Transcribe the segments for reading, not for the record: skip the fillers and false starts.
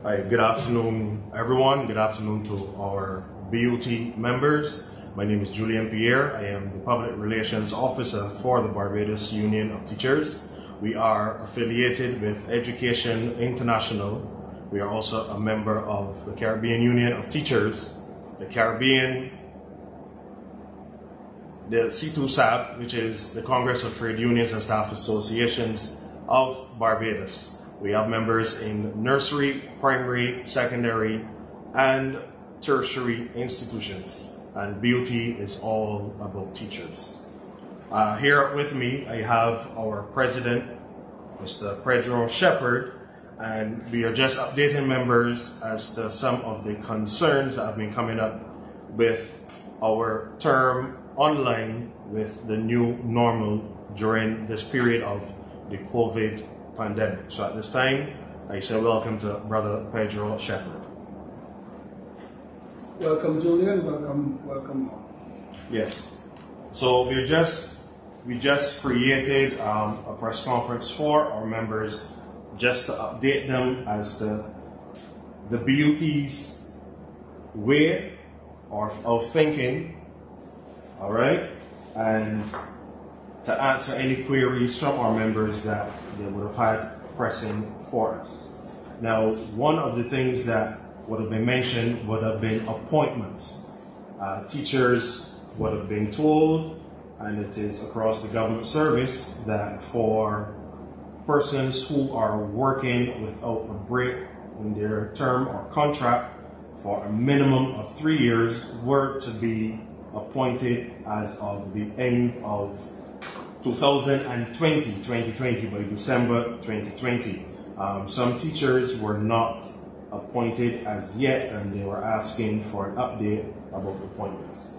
Hi, good afternoon, everyone. Good afternoon to our BUT members. My name is Julian Pierre. I am the Public Relations Officer for the Barbados Union of Teachers. We are affiliated with Education International. We are also a member of the Caribbean Union of Teachers, the C2SAB, which is the Congress of Trade Unions and Staff Associations of Barbados. We have members in nursery, primary, secondary, and tertiary institutions. And BUT is all about teachers. Here with me, I have our president, Mr. Pedro Shepherd, and we are just updating members as to some of the concerns that have been coming up with our term online with the new normal during this period of the COVID pandemic. So at this time, I say welcome to Brother Pedro Shepherd. Welcome, Julian. Welcome all. Yes. So we just created a press conference for our members, just to update them as to the BUT's way of thinking. All right, and to answer any queries from our members that they would have had pressing for us. Now, one of the things that would have been mentioned would have been appointments. Teachers would have been told, and it is across the government service, that for persons who are working without a break in their term or contract for a minimum of 3 years were to be appointed as of the end of 2020, by December 2020. Some teachers were not appointed as yet, and they were asking for an update about appointments.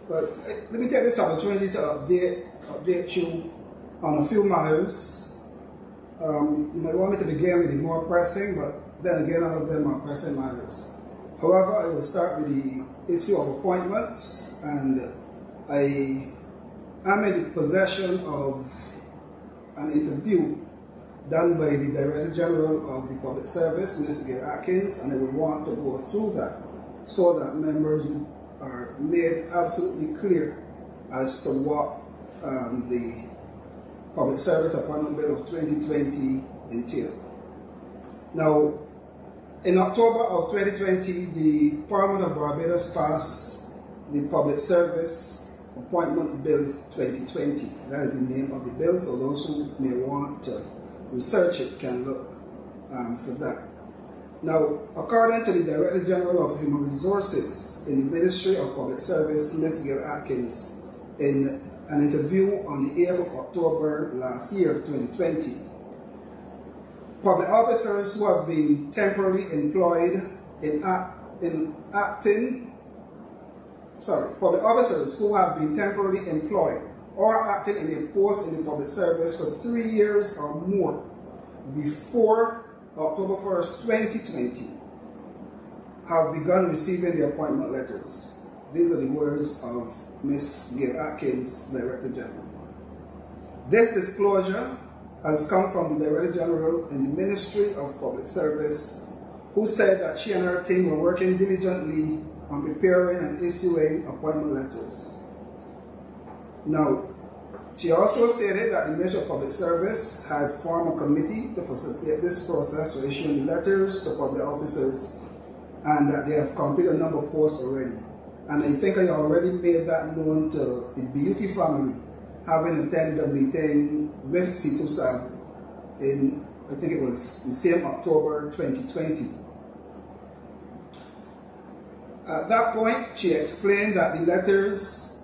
But let me take this opportunity to update you on a few matters. You might want me to begin with the more pressing, but then again, all of them are pressing matters. However, I will start with the issue of appointments, and I am in the possession of an interview done by the Director General of the Public Service, Mr. Gail Atkins, and I would want to go through that so that members are made absolutely clear as to what the Public Service Appointment Bill of 2020 entailed. Now, in October of 2020, the Parliament of Barbados passed the Public Service Appointment Bill 2020. That is the name of the bill, so those who may want to research it can look for that. Now, according to the Director General of Human Resources in the Ministry of Public Service, Ms. Gail Atkins, in an interview on the 8th of October last year, 2020, public officers who have been temporarily employed public officers who have been temporarily employed or acting in a post in the public service for 3 years or more before October 1st, 2020, have begun receiving the appointment letters. These are the words of Ms. Gail Atkins, Director General. This disclosure has come from the Director General in the Ministry of Public Service, who said that she and her team were working diligently on preparing and issuing appointment letters. Now, she also stated that the Ministry of Public Service had formed a committee to facilitate this process for issuing the letters to public officers, and that they have completed a number of posts already. And I think I already made that known to the BUT family, having attended a meeting with C2SAB in, I think it was the same October 2020. At that point, she explained that the letters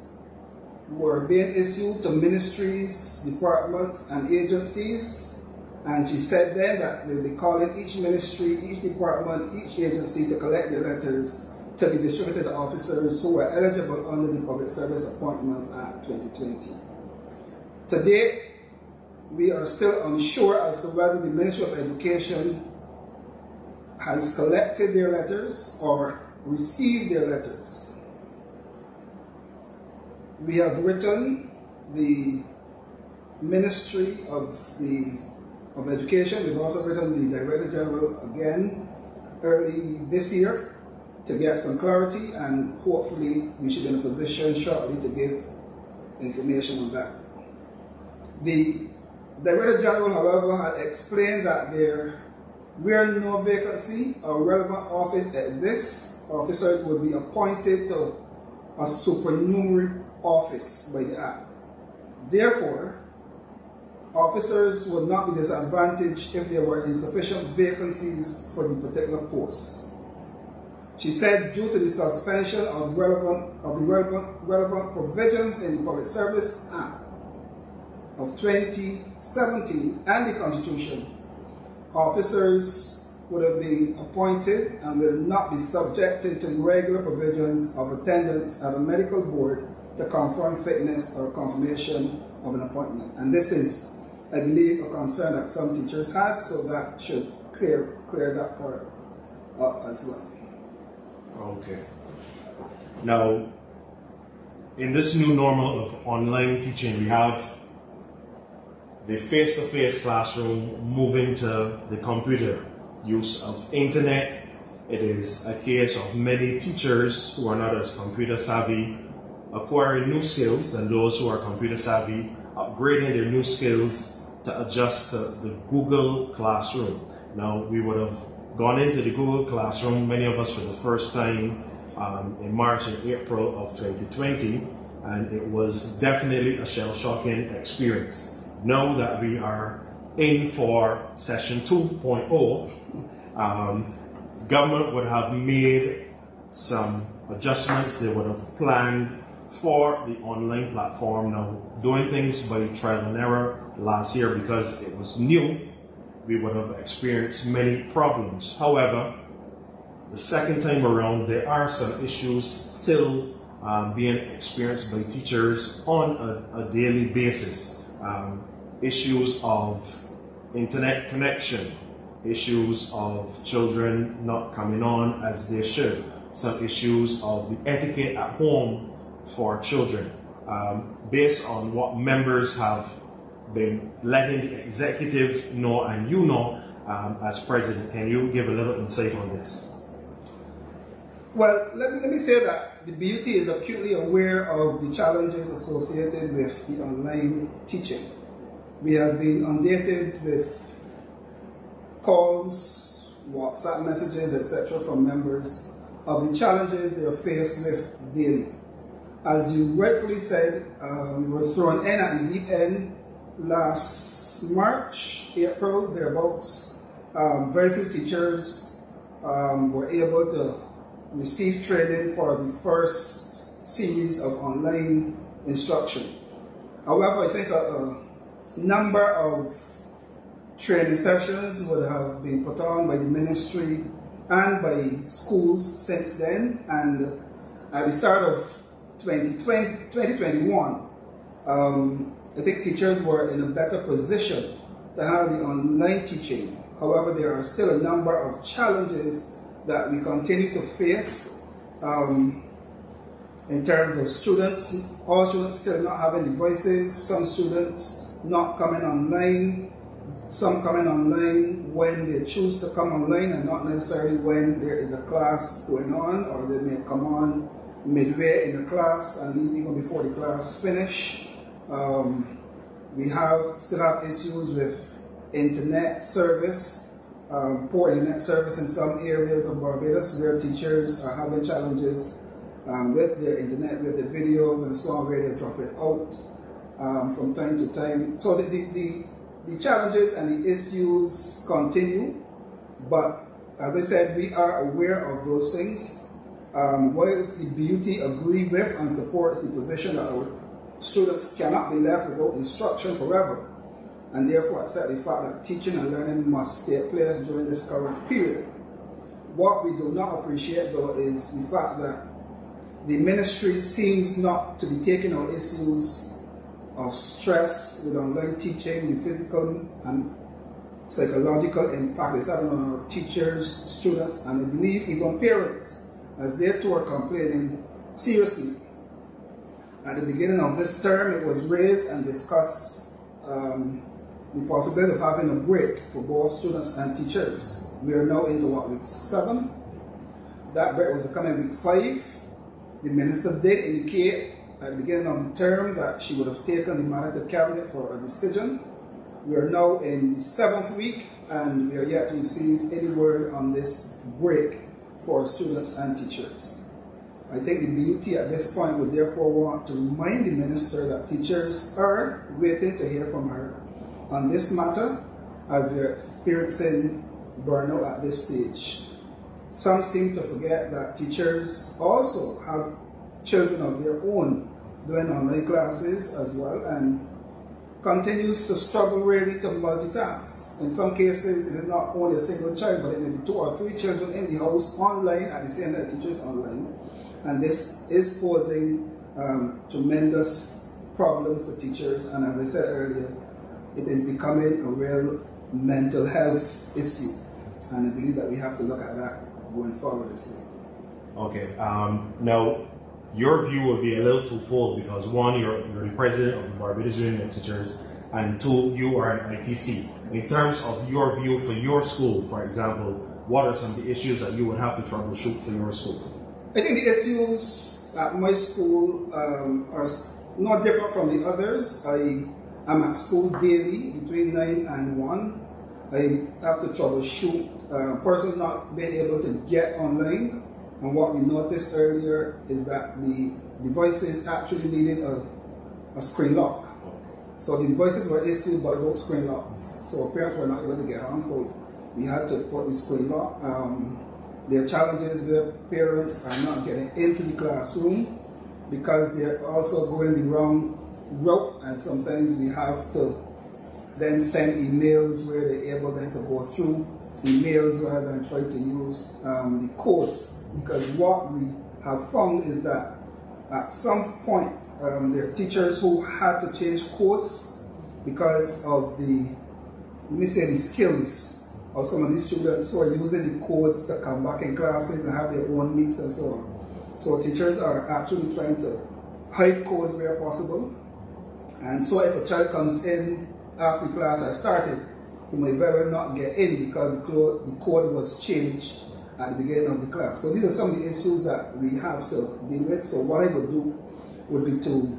were being issued to ministries, departments, and agencies, and she said then that they'll be calling each ministry, each department, each agency to collect the letters to be distributed to officers who were eligible under the Public Service Appointment Act 2020. Today, we are still unsure as to whether the Ministry of Education has collected their letters or received their letters. We have written the Ministry of the of Education. We've also written the Director General again early this year to get some clarity, and hopefully we should be in a position shortly to give information on that. The Director General, however, had explained that where no vacancy or relevant office exists, officers would be appointed to a supernumerary office by the Act. Therefore, officers would not be disadvantaged if there were insufficient vacancies for the particular post. She said due to the suspension of the relevant provisions in the Public Service Act of 2017 and the Constitution, officers would have been appointed and will not be subjected to the regular provisions of attendance at a medical board to confirm fitness or confirmation of an appointment. And this is, I believe, a concern that some teachers had, so that should clear that part up as well. Okay. Now, in this new normal of online teaching, we have the face-to-face classroom moving to the computer, use of internet. It is a case of many teachers who are not as computer savvy acquiring new skills, and those who are computer savvy upgrading their new skills to adjust to the Google Classroom. Now, we would have gone into the Google Classroom, many of us for the first time in March and April of 2020, and it was definitely a shell-shocking experience. Now that we are in for session 2.0, government would have made some adjustments. They would have planned for the online platform. Now, doing things by trial and error last year, because it was new, we would have experienced many problems. However, the second time around, there are some issues still being experienced by teachers on a daily basis. Issues of internet connection, issues of children not coming on as they should, some issues of the etiquette at home for children. Based on what members have been letting the executive know and you know as president, can you give a little insight on this? Well, let me say that the BUT is acutely aware of the challenges associated with the online teaching. We have been inundated with calls, WhatsApp messages, etc. from members of the challenges they are faced with daily. As you rightfully said, we were thrown in at the deep end last March, April, thereabouts. Very few teachers were able to receive training for the first series of online instruction. However, I think a number of training sessions would have been put on by the ministry and by schools since then, and at the start of 2021, I think teachers were in a better position to have the online teaching. However, there are still a number of challenges that we continue to face in terms of students. All students still not having devices, some students not coming online, some coming online when they choose to come online and not necessarily when there is a class going on, or they may come on midway in the class and leave even before the class finish. We still have issues with internet service, poor internet service in some areas of Barbados, where teachers are having challenges with their internet, with the videos and so on, where they drop it out from time to time. So the challenges and the issues continue, but as I said, we are aware of those things. Whilst the BUT agree with and supports the position that our students cannot be left without instruction forever, and therefore accept the fact that teaching and learning must take place during this current period. What we do not appreciate, though, is the fact that the ministry seems not to be taking our issues of stress with online teaching, the physical and psychological impact it's having on our teachers, students, and I believe even parents, as they too are complaining seriously. At the beginning of this term, it was raised and discussed the possibility of having a break for both students and teachers. We are now into what, week 7? That break was coming week 5. The minister did indicate at the beginning of the term that she would have taken the matter to cabinet for a decision. We are now in the 7th week and we are yet to receive any word on this break for students and teachers. I think the BUT at this point would therefore want to remind the minister that teachers are waiting to hear from her on this matter as we are experiencing burnout at this stage. Some seem to forget that teachers also have children of their own doing online classes as well and continues to struggle really to multitask. In some cases, it is not only a single child, but it may be 2 or 3 children in the house online at the same time the teachers online. And this is posing tremendous problems for teachers. And as I said earlier, it is becoming a real mental health issue. And I believe that we have to look at that going forward this year. Okay. Now, your view will be a little twofold because 1, you're the president of the Barbados Union of Teachers, and 2, you are an ITC. In terms of your view for your school, for example, what are some of the issues that you would have to troubleshoot for your school? I think the issues at my school are not different from the others. I am at school daily between 9 and 1. I have to troubleshoot persons not being able to get online. And what we noticed earlier is that the devices actually needed a screen lock. So the devices were issued but without screen locks. So parents were not able to get on, so we had to put the screen lock. There are challenges where parents are not getting into the classroom because they're also going the wrong route, and sometimes we have to then send emails where they're able then to go through emails rather than try to use the codes. Because what we have found is that at some point there are teachers who had to change codes because of the skills of some of these students who are using the codes to come back in classes and have their own meets and so on. So teachers are actually trying to hide codes where possible. And so if a child comes in after the class has started, he may very well not get in because the code was changed at the beginning of the class. So these are some of the issues that we have to deal with. So what I would do would be to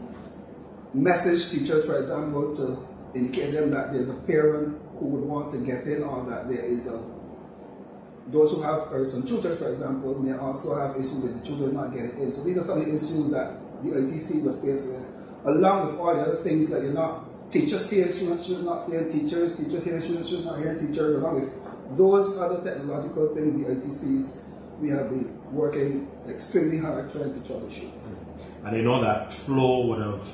message teachers, for example, to indicate them that there's a parent who would want to get in, or that there is those who have some tutors, for example, may also have issues with the children not getting in. So these are some of the issues that the ITCs are faced with, along with all the other things that you're not teachers hearing students should not seeing teachers, teachers hearing students should not hearing teachers, along with those other technological things, the ITCs, we have been working extremely hard trying to troubleshoot. And I know that Flo would have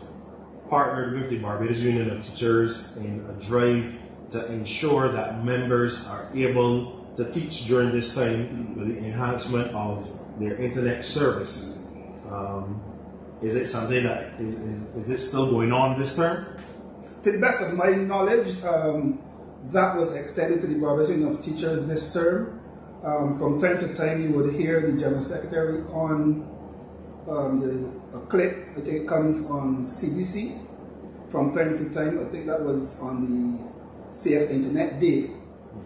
partnered with the Barbados Union of Teachers in a drive to ensure that members are able to teach during this time with the enhancement of their internet service. Is it something that is it still going on this term? To the best of my knowledge, that was extended to the Barbados Union of Teachers this term. From time to time, you would hear the General Secretary on a clip. I think it comes on CBC. From time to time, I think that was on the Safe Internet Day,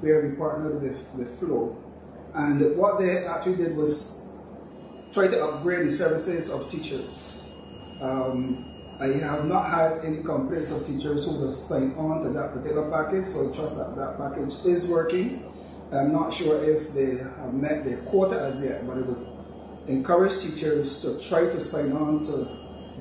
where we partnered with Flo. And what they actually did was try to upgrade the services of teachers. I have not had any complaints of teachers who have signed on to that particular package, so I trust that that package is working. I'm not sure if they have met their quota as yet, but I would encourage teachers to try to sign on to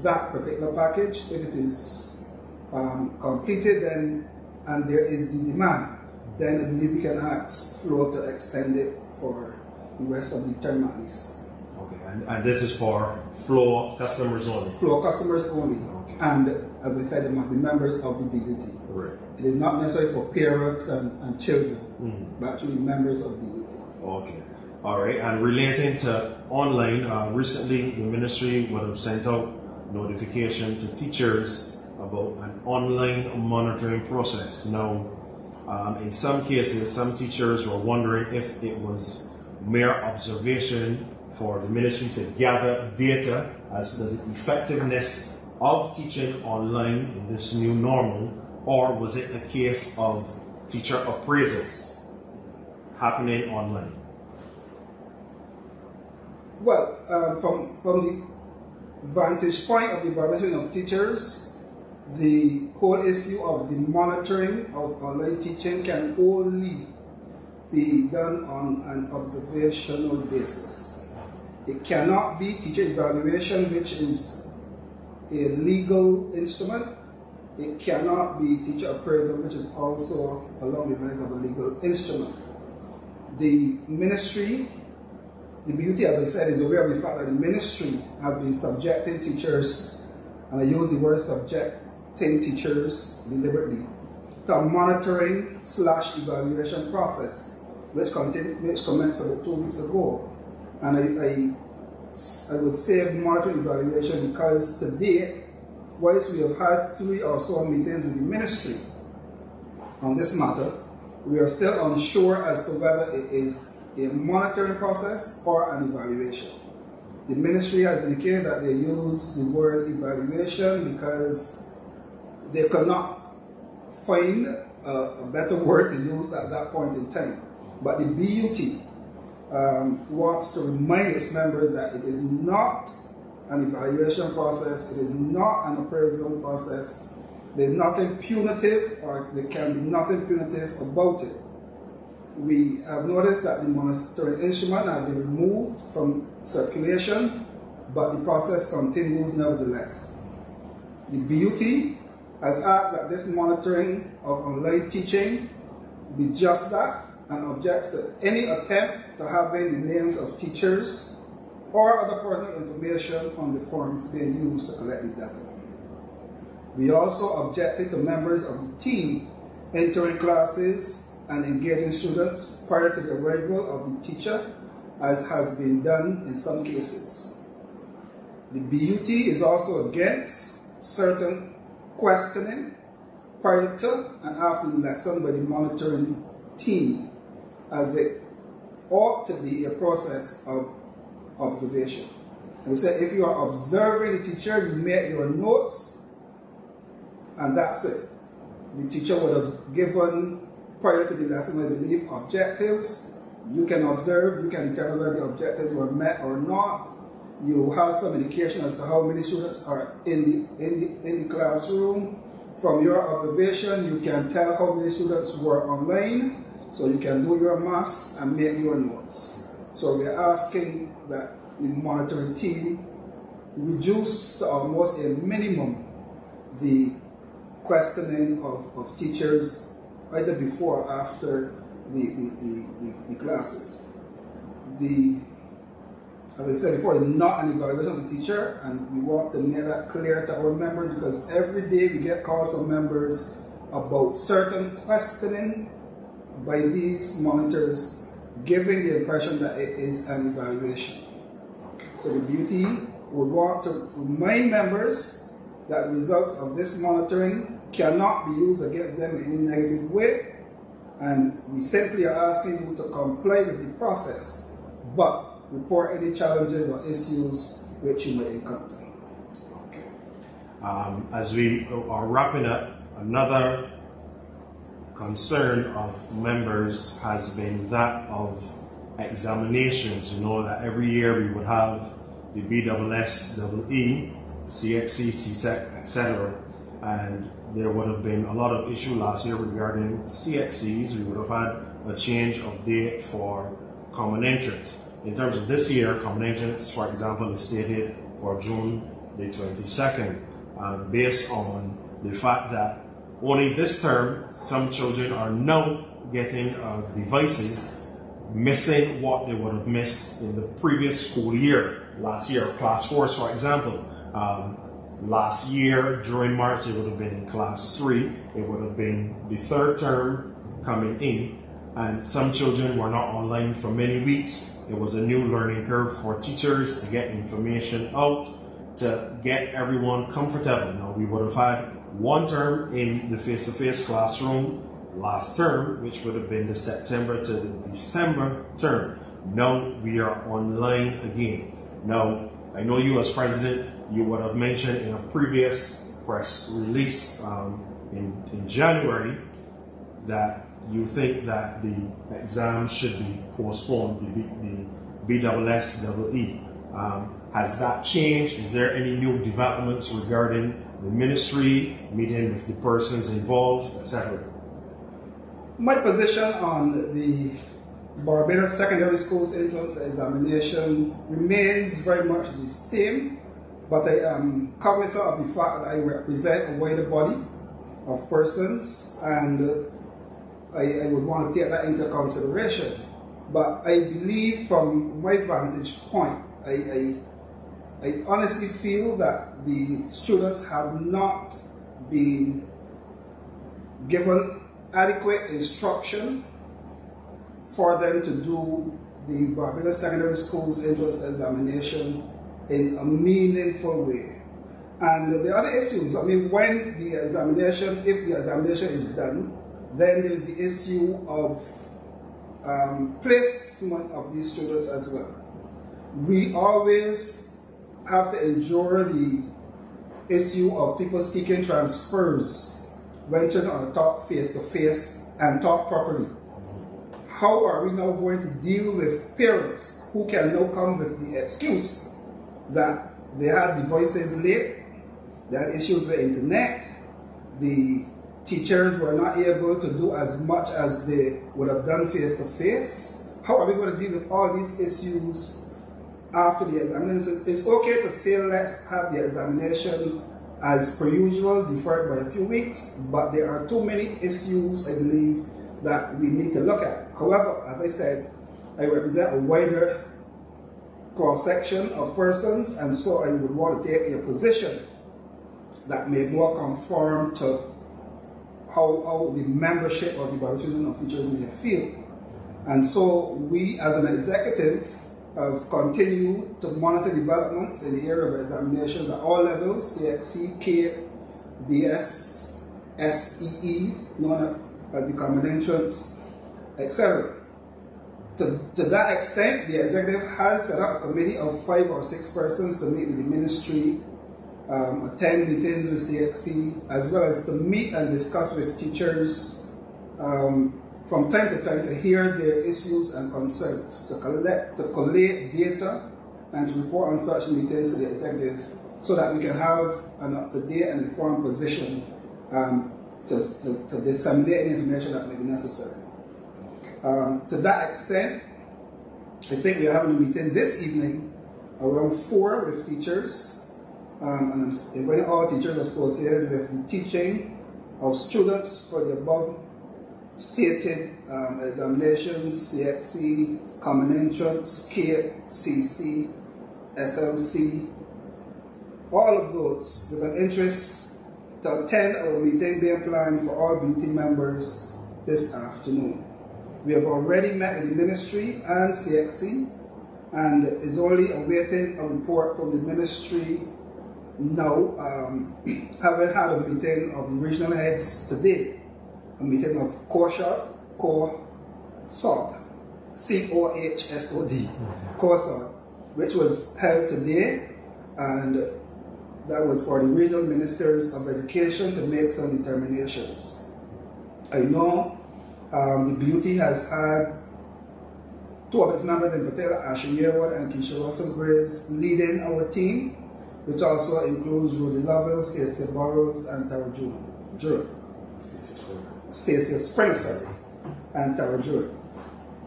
that particular package. If it is completed then, and there is the demand, then I believe we can ask Flo to extend it for the rest of the term at least. Okay, and this is for Flo customers only? Flo customers only. Okay. And as I said, they must be members of the BUT. Right. It is not necessarily for parents and children, but actually members of the BUT. Okay. All right. And relating to online, recently the ministry would have sent out notification to teachers about an online monitoring process. Now, in some cases, some teachers were wondering if it was mere observation for the ministry to gather data as to the effectiveness of teaching online in this new normal, or was it a case of teacher appraisals happening online? Well, from the vantage point of the evaluation of teachers, the whole issue of the monitoring of online teaching can only be done on an observational basis. It cannot be teacher evaluation, which is a legal instrument. It cannot be teacher appraisal, which is also along the lines of a legal instrument. The ministry, the beauty, as I said, is aware of the fact that the ministry have been subjecting teachers, and I use the word subjecting teachers deliberately, to a monitoring/evaluation process, which commenced about 2 weeks ago. And I would say monitoring evaluation because to date, whilst we have had 3 or so meetings with the ministry on this matter, we are still unsure as to whether it is a monitoring process or an evaluation. The ministry has indicated that they use the word evaluation because they could not find a better word to use at that point in time. But the BUT wants to remind its members that it is not an evaluation process, it is not an appraisal process. There's nothing punitive, or there can be nothing punitive about it. We have noticed that the monitoring instrument has been removed from circulation, but the process continues nevertheless. The BUT has asked that this monitoring of online teaching be just that, and objects to any attempt to having the names of teachers or other personal information on the forms being used to collect the data. We also objected to members of the team entering classes and engaging students prior to the arrival of the teacher, as has been done in some cases. The BUT is also against certain questioning prior to and after the lesson by the monitoring team, as it ought to be a process of observation. And we said if you are observing the teacher, you make your notes, and that's it. The teacher would have given, prior to the lesson, I believe, objectives. You can observe, you can determine whether the objectives were met or not. You have some indication as to how many students are in the classroom. From your observation, you can tell how many students were online, so you can do your maths and make your notes. So we are asking that the monitoring team reduce to almost a minimum the questioning of teachers either before or after the classes. As I said before, it's not an evaluation of the teacher, and we want to make that clear to our members, because every day we get calls from members about certain questioning by these monitors, giving the impression that it is an evaluation. So the BUT would want to remind members that the results of this monitoring cannot be used against them in any negative way, and we simply are asking you to comply with the process, but report any challenges or issues which you may encounter. Okay. As we are wrapping up, another concern of members has been that of examinations. You know that every year we would have the BSSEE, CXC, CSEC, etc. And there would have been a lot of issue last year regarding CXCs. We would have had a change of date for common entrance. In terms of this year, common entrance, for example, is stated for June the 22nd, based on the fact that only this term, some children are now getting devices, missing what they would have missed in the previous school year. Last year, class 4s, for example. Last year, during March, it would have been in class 3. It would have been the third term coming in, and some children were not online for many weeks. It was a new learning curve for teachers to get information out, to get everyone comfortable. Now, we would have had one term in the face-to-face classroom last term, which would have been the September to the December term. Now we are online again. Now, I know you as president, you would have mentioned in a previous press release in January that you think that the exam should be postponed, the BSSEE. Has that changed? Is there any new developments regarding the ministry, meeting with the persons involved, etc.? My position on the Barbados Secondary Schools Entrance Examination remains very much the same, but I am cognizant of the fact that I represent a wider body of persons, and I would want to take that into consideration. But I believe from my vantage point, I honestly feel that the students have not been given adequate instruction for them to do the Barbados Secondary Schools Entrance Examination in a meaningful way. And the other issues, I mean, when the examination, if the examination is done, then there's the issue of placement of these students as well. We always have to endure the issue of people seeking transfers when children are taught face-to-face and taught properly. How are we now going to deal with parents who can now come with the excuse that they had devices late, they had issues with the internet, the teachers were not able to do as much as they would have done face-to-face? How are we going to deal with all these issues after the examination? It's okay to say let's have the examination as per usual, deferred by a few weeks, but there are too many issues, I believe, that we need to look at. However, as I said, I represent a wider cross-section of persons, and so I would want to take a position that may more conform to how the membership of the Barbados Union of Teachers may feel. And so we as an executive have continued to monitor developments in the area of examinations at all levels, CXC, CAPE, BS, SEE, known as the Common Entrance, etc. To that extent, the executive has set up a committee of 5 or 6 persons to meet with the ministry, attend meetings with CXC, as well as to meet and discuss with teachers from time to time to hear their issues and concerns, to collate data and to report on such meetings to the executive so that we can have an up-to-date and informed position to disseminate any information that may be necessary. To that extent, I think we are having a meeting this evening around 4 with teachers, and I'm inviting all teachers associated with the teaching of students for the above stated examinations, CXC, Common Entrance, CAPE, CC, SLC, all of those with an interest to attend our meeting being planned for all BUT members this afternoon. We have already met with the ministry and CXC, and is only awaiting a report from the ministry now, having had a meeting of the regional heads today, a meeting of COHSOD, C-O-H-S-O-D, COHSOD, which was held today, and that was for the regional ministers of education to make some determinations. I know the BUT has had 2 of its members in particular, Ashley Yearwood and Keisha Russell Graves, leading our team, which also includes Rudy Lovell, Stacey Burrows, and Tara Jewett. Stacey Spring, sorry, and Tara Jewett.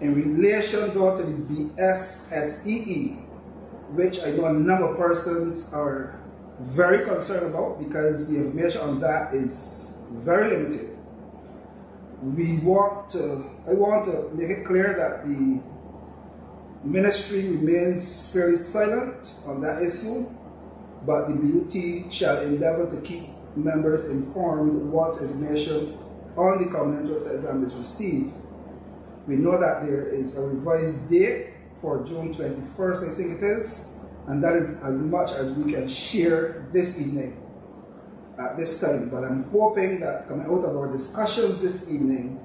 In relation though to the BSSEE, which I know a number of persons are very concerned about because the information on that is very limited. I want to make it clear that the ministry remains fairly silent on that issue, but the BUT shall endeavor to keep members informed once information on the Common Entrance exam is received. We know that there is a revised date for June 21st, I think it is, and that is as much as we can share this evening at this time. But I'm hoping that coming out of our discussions this evening,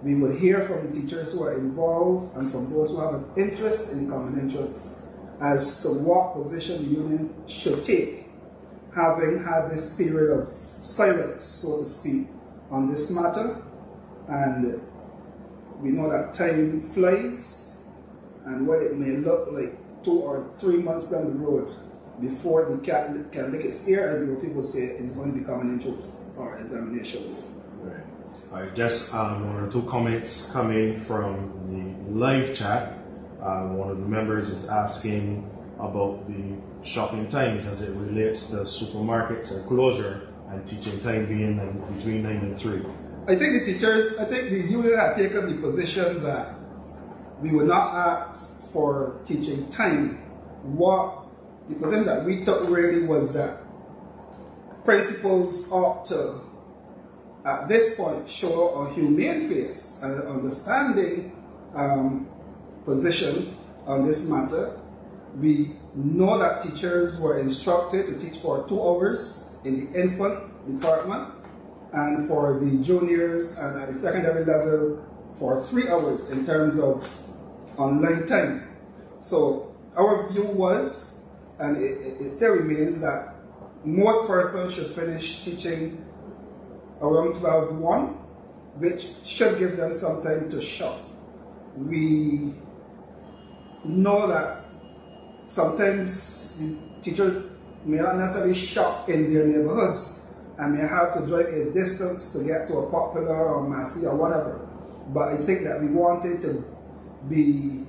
we will hear from the teachers who are involved and from those who have an interest in the Common Entrance as to what position the union should take, having had this period of silence, so to speak, on this matter, and we know that time flies, and while it may look like 2 or 3 months down the road before the cat can lick its ear, as people say, it's going to become an entrance or examination. Right. All right, just one or two comments coming from the live chat. One of the members is asking about the shopping times as it relates to supermarkets or closure and teaching time being between 9 and 3. I think the union had taken the position that we would not ask for teaching time. The position that we took really was that principals ought to, at this point, show a humane face and an understanding position on this matter. We know that teachers were instructed to teach for 2 hours in the infant department, and for the juniors and at the secondary level for 3 hours in terms of online time. So our view was, and it still remains, that most persons should finish teaching around 12:01, which should give them some time to shop. We know that sometimes teachers may not necessarily shop in their neighborhoods and may have to drive a distance to get to a Popular or Massey or whatever. But I think that we wanted to be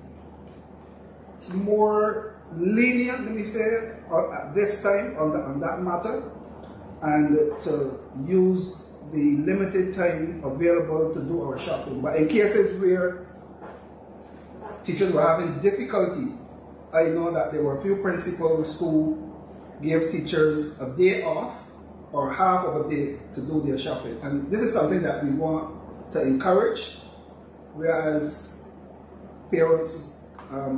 more lenient, let me say, at this time on that matter, and to use the limited time available to do our shopping. But in cases where teachers were having difficulty, I know that there were a few principals who gave teachers a day off or half of a day to do their shopping. And this is something that we want to encourage, whereas parents,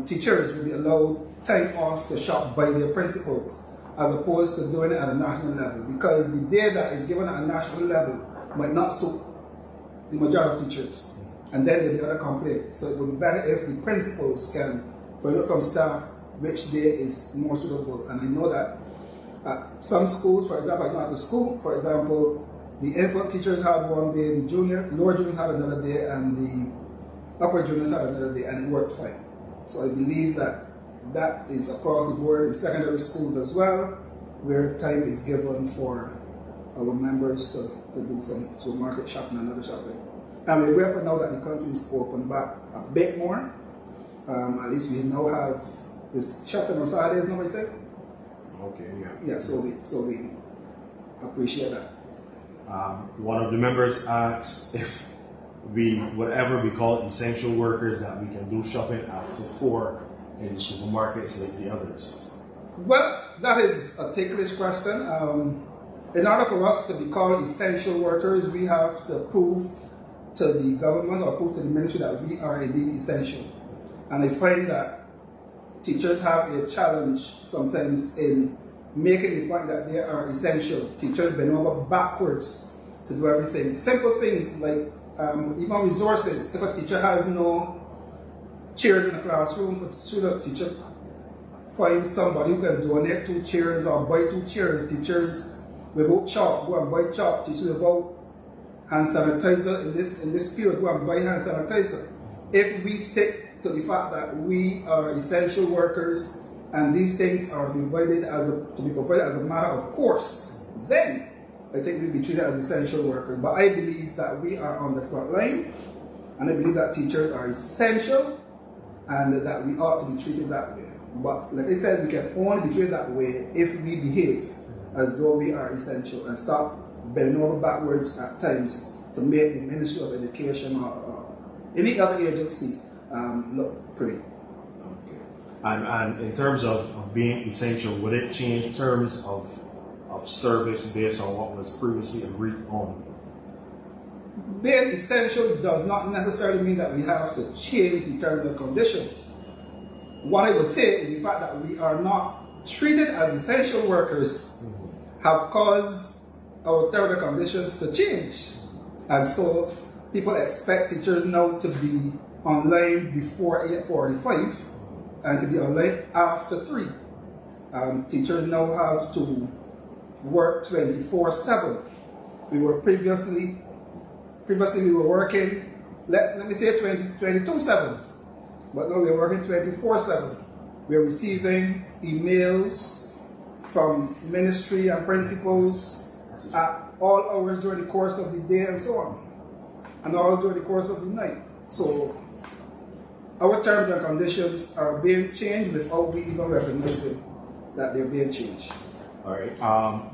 teachers will be allowed time off to shop by their principals, as opposed to doing it at a national level, because the day that is given at a national level might not suit the majority of teachers, and then there'll be other complaints. So it would be better if the principals can find out from staff which day is more suitable. And I know that at some schools, for example, I know at the school, for example, the infant teachers had one day, the lower juniors had another day, and the upper juniors had another day, and it worked fine. So I believe that that is across the board in secondary schools as well, where time is given for our members to do some supermarket shopping and other shopping. And we're grateful now that the country is open back a bit more. At least we now have this shopping on Saturdays, no, I think. Okay, yeah. Yeah, so we appreciate that. One of the members asked if we would ever be called essential workers, that we can do shopping after 4 in the supermarkets like the others. Well, that is a ticklish question. In order for us to be called essential workers, we have to prove to the government or prove to the ministry that we are indeed essential. And I find that teachers have a challenge sometimes in making the point that they are essential. Teachers bend over backwards to do everything. Simple things like even resources. If a teacher has no chairs in the classroom for student, teacher find somebody who can donate 2 chairs or buy 2 chairs. Teachers without chalk, go and buy chalk. Teachers without hand sanitizer in this period, go and buy hand sanitizer. If we stick to the fact that we are essential workers and these things are provided as a matter of course, then I think we'll be treated as essential workers. But I believe that we are on the front line, and I believe that teachers are essential and that we ought to be treated that way. But like I said, we can only be treated that way if we behave as though we are essential and stop bending over backwards at times to make the Ministry of Education or any other agency look pretty. Okay. And in terms of being essential, would it change terms of service based on what was previously agreed on? Being essential does not necessarily mean that we have to change the terms and conditions. What I would say is the fact that we are not treated as essential workers have caused our terms and conditions to change. And so people expect teachers now to be online before 8:45 and to be online after 3. Teachers now have to work 24/7. We were previously Previously we were working, let me say 22/7, but now we're working 24/7. We're receiving emails from ministry and principals at all hours during the course of the day and so on, and all during the course of the night. So our terms and conditions are being changed without we even recognizing that they're being changed. All right.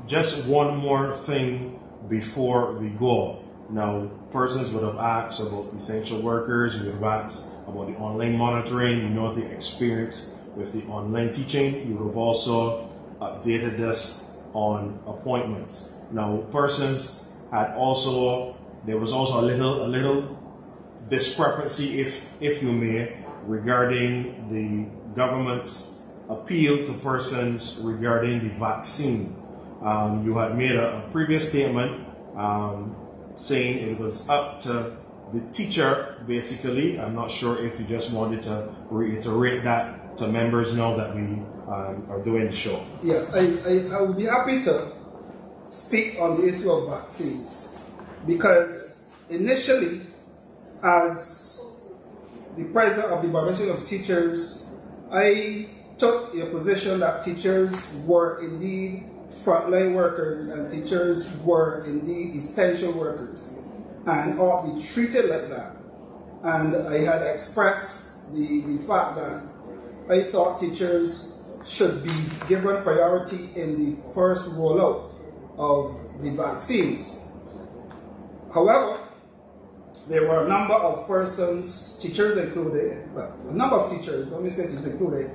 Just one more thing before we go. Now, persons would have asked about essential workers, we would have asked about the online monitoring, you know the experience with the online teaching. You would have also updated us on appointments. Now, persons had also, there was also a little discrepancy, if you may, regarding the government's appeal to persons regarding the vaccine. You had made a previous statement saying it was up to the teacher, basically. I'm not sure if you just wanted to reiterate that to members now that we are doing the show. Yes, I would be happy to speak on the issue of vaccines, because initially, as the president of the Barbados of Teachers, I took a position that teachers were indeed frontline workers and teachers were indeed essential workers and ought to be treated like that. And I had expressed the fact that I thought teachers should be given priority in the first rollout of the vaccines. However, there were a number of persons, teachers included, well, a number of teachers, let me say teachers included,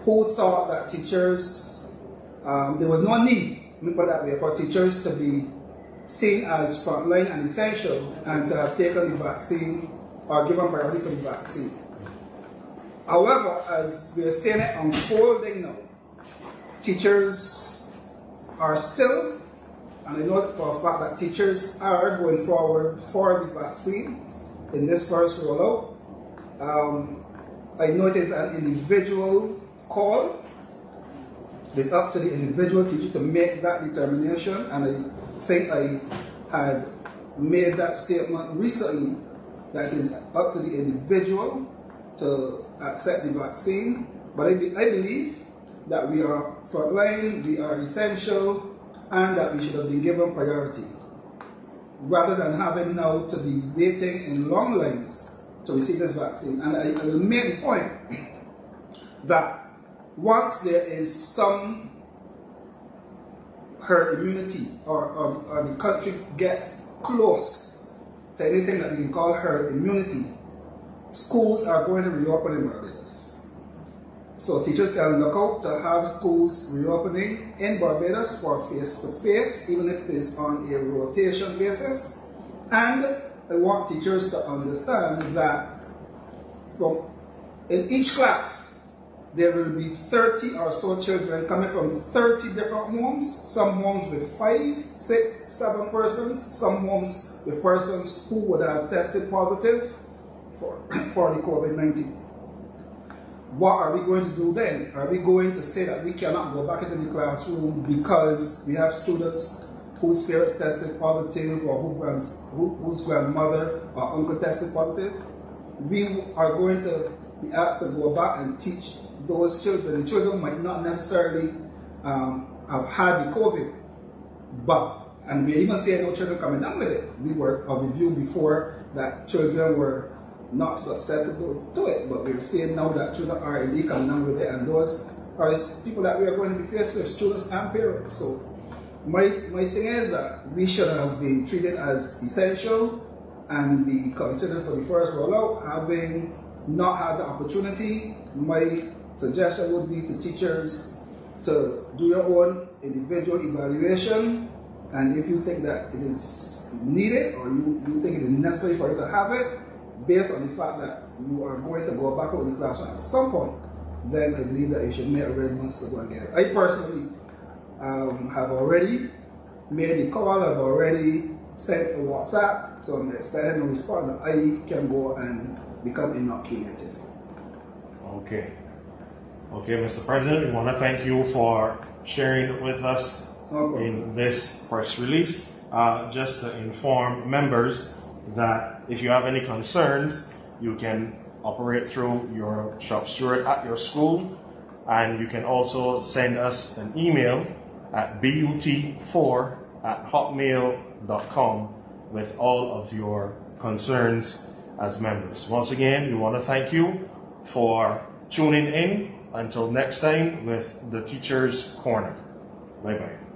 who thought that teachers, there was no need, let me put it that way, for teachers to be seen as frontline and essential and to have taken the vaccine or given priority for the vaccine. However, as we are seeing it unfolding now, teachers are still, and I know for a fact that teachers are going forward for the vaccines in this first rollout. I know it is an individual call. It's up to the individual teacher to make that determination, and I think I had made that statement recently that it is up to the individual to accept the vaccine. But I believe that we are frontline, we are essential, and that we should have been given priority, rather than having now to be waiting in long lines to receive this vaccine. And I will make the point that once there is some herd immunity, or the country gets close to anything that we can call herd immunity, schools are going to reopen in Barbados. So teachers can look out to have schools reopening in Barbados for face-to-face, even if it is on a rotation basis. And I want teachers to understand that in each class, there will be 30 or so children coming from 30 different homes, some homes with 5, 6, 7 persons, some homes with persons who would have tested positive for the COVID-19. What are we going to do then? Are we going to say that we cannot go back into the classroom because we have students whose parents tested positive, or whose grandmother or uncle tested positive? We are going to be asked to go back and teach those children. The children might not necessarily have had the COVID, and we even say no children coming down with it. We were of the view before that children were not susceptible to it, but we're seeing now that children are indeed coming down with it, and those are people that we are going to be faced with, students and parents. So my thing is that we should have been treated as essential and be considered for the first rollout. Having not had the opportunity, my suggestion would be to teachers to do your own individual evaluation, and if you think that it is needed, or you think it is necessary for you to have it, based on the fact that you are going to go back over the classroom at some point, then I believe that you should make arrangements to go and get it. I personally have already made the call, I've already sent a WhatsApp, so I'm expecting a response that I can go and become inoculated. Okay. Okay, Mr. President, we want to thank you for sharing with us in this press release. Just to inform members, that if you have any concerns, you can operate through your shop steward at your school, and you can also send us an email at but4@hotmail.com with all of your concerns as members. Once again, we want to thank you for tuning in. Until next time with the Teacher's Corner. Bye-bye.